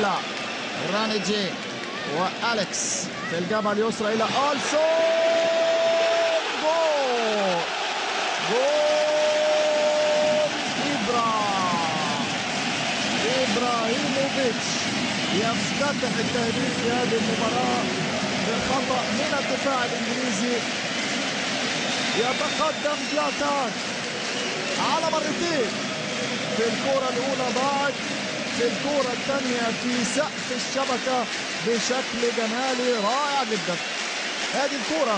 إبرا، رانيجي وأليكس في الجبهة اليسرى إلى ألسون. جول إبراهيموفيتش يفتتح التهديف في هذه المباراة بخطأ من الدفاع الإنجليزي. يتقدم زلاتان على مرتين، في الكرة الأولى ضاعت، في الكرة الثانية في سقف الشبكة بشكل جمالي رائع جدا. هذه الكرة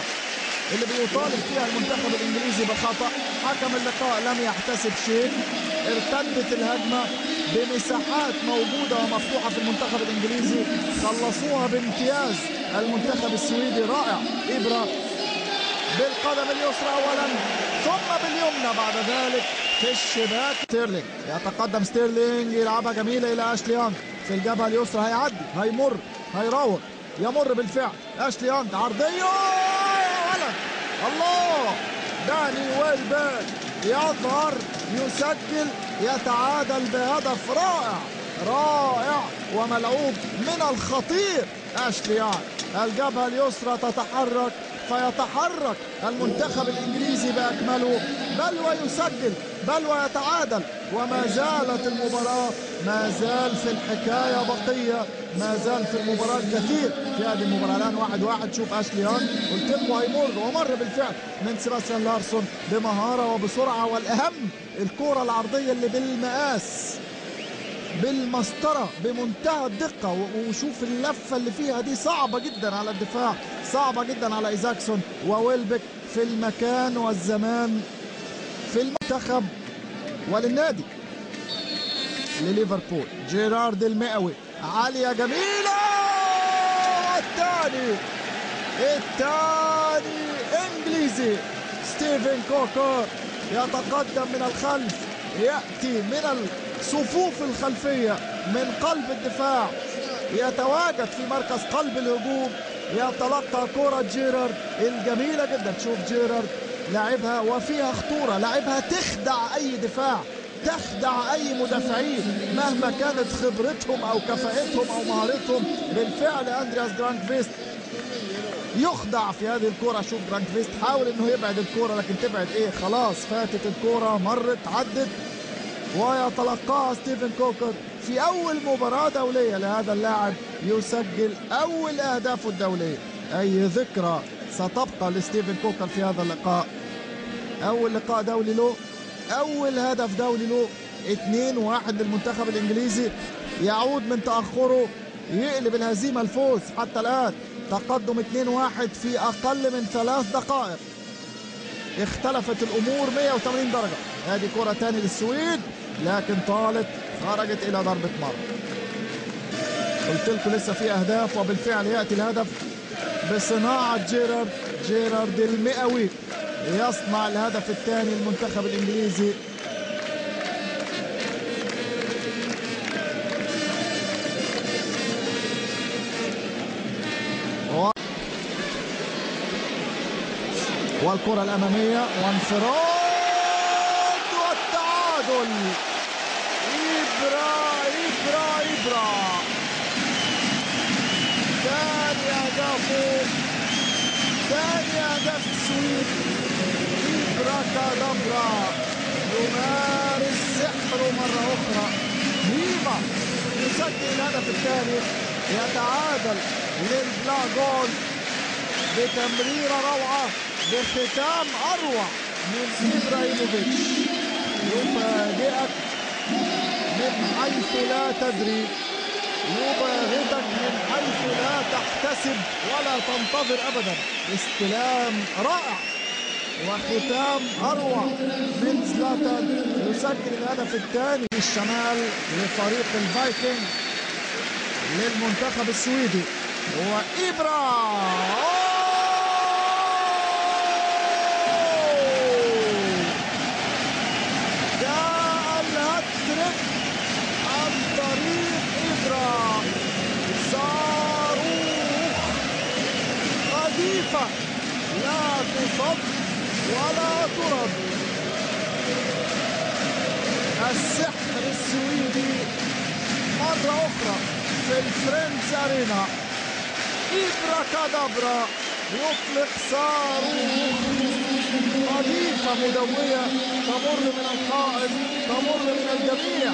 اللي بيطالب فيها المنتخب الإنجليزي بخطأ، حكم اللقاء لم يحتسب شيء. ارتدت الهجمة بمساحات موجودة ومفتوحة في المنتخب الإنجليزي، خلصوها بامتياز المنتخب السويدي. رائع. إبرا بالقدم اليسرى أولا ثم باليمنى بعد ذلك في الشباك. ستيرلينج يتقدم، ستيرلينج يلعبها جميلة إلى أشلي يونغ في الجبهة اليسرى، هيعدي، هيمر، هيراوغ، يمر بالفعل. أشلي يونغ عرضية يا ولد، الله، داني ويلبيك يظهر، يسجل، يتعادل بهدف رائع رائع وملعوب من الخطير أشلي يونغ. الجبهة اليسرى تتحرك، فيتحرك المنتخب الإنجليزي بأكمله، بل ويسجل، بل ويتعادل. وما زالت المباراة، ما زال في الحكاية بقية، ما زال في المباراة الكثير في هذه المباراة. الآن 1-1. شوف أشلي يونغ، قلت لكم هيمر ومر بالفعل من سيباستيان لارسون بمهارة وبسرعة، والأهم الكرة العرضية اللي بالمقاس، بالمسطرة، بمنتهى الدقة. وشوف اللفة اللي فيها دي، صعبة جدا على الدفاع، صعبة جدا على إيزاكسون وويلبك في المكان والزمان في المنتخب وللنادي لليفربول. جيرارد المئوي، عالية جميلة، الثاني إنجليزي. ستيفن كوكر يتقدم من الخلف، يأتي من الصفوف الخلفية من قلب الدفاع، يتواجد في مركز قلب الهجوم، يتلقى كرة جيرارد الجميلة جدا. تشوف جيرارد لعبها وفيها خطورة، لعبها تخدع أي دفاع، تخدع أي مدافعين مهما كانت خبرتهم أو كفاءتهم أو مهارتهم. بالفعل أندرياس جرانكفيست يخدع في هذه الكرة. شوف جرانكفيست حاول انه يبعد الكرة، لكن تبعد ايه، خلاص فاتت الكرة، مرت، عدت، ويتلقاها ستيفن كوكر في اول مباراة دولية لهذا اللاعب، يسجل اول اهدافه الدولية. اي ذكرى ستبقى لستيفن كوكر في هذا اللقاء، اول لقاء دولي له، اول هدف دولي له. 2-1 للمنتخب الانجليزي، يعود من تأخره، يقلب الهزيمة الفوز. حتى الآن تقدم 2-1 في أقل من 3 دقائق. اختلفت الأمور 180 درجة. هذه كرة تاني للسويد، لكن طالت، خرجت إلى ضربة مرمى. قلت لكم لسه في أهداف، وبالفعل يأتي الهدف بصناعة جيرارد المئوي، يصنع الهدف الثاني للمنتخب الإنجليزي. والكرة الأمامية وانفراد والتعادل. إبرا ثاني أهداف السويد. إبرا كادابرا يمارس سحره مرة أخرى. هيما يسجل الهدف الثاني، يتعادل للبلاغون بتمريرة روعة، بختام أروع من إبراهيموفيتش. يفاجئك من حيث لا تدري، يباغتك من حيث لا تحتسب ولا تنتظر أبدا. استلام رائع وختام أروع من زلاتان، يسجل الهدف الثاني في الشمال لفريق الفايكنج للمنتخب السويدي. وإبرا عن طريق إبرا، صاروخ، قذيفة لا تصد ولا ترد. السحر السويدي مرة أخرى في في الفريندز ارينا. إبرا كادابرا يطلق صاروخ، قذيفة مدوية تمر من الحائط، تمر من الجميع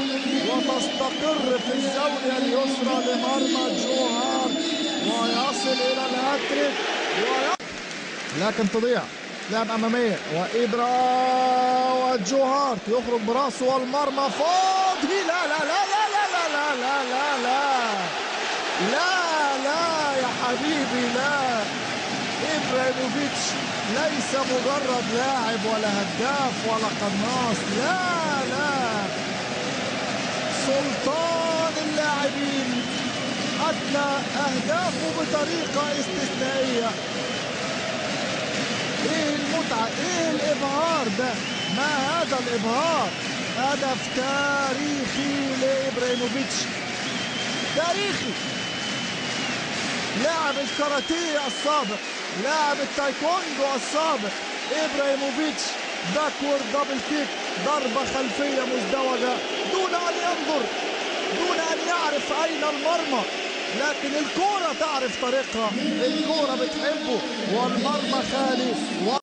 وتستقر في الزاوية اليسرى لمرمى جو هارت ويصل إلى الهاتريك لكن تضيع. لعب أمامية وإبرا وجو هارت يخرج براسه والمرمى فاضي. لا لا لا لا لا لا لا لا لا لا لا يا حبيبي لا. إبراهيموفيتش ليس مجرد لاعب ولا هداف ولا قناص، لا لا، سلطان اللاعبين، أدى أهدافه بطريقة استثنائية. إيه المتعة، إيه الإبهار ده، ما هذا الإبهار. هدف تاريخي لإبراهيموفيتش، تاريخي. لاعب الكاراتيه السابق، لاعب التايكوندو السابق إبراهيموفيتش، باكورد دبل كيك، ضربة خلفية مزدوجة دون أن ينظر، دون أن يعرف أين المرمى، لكن الكرة تعرف طريقها، الكرة بتحبه والمرمى خالي.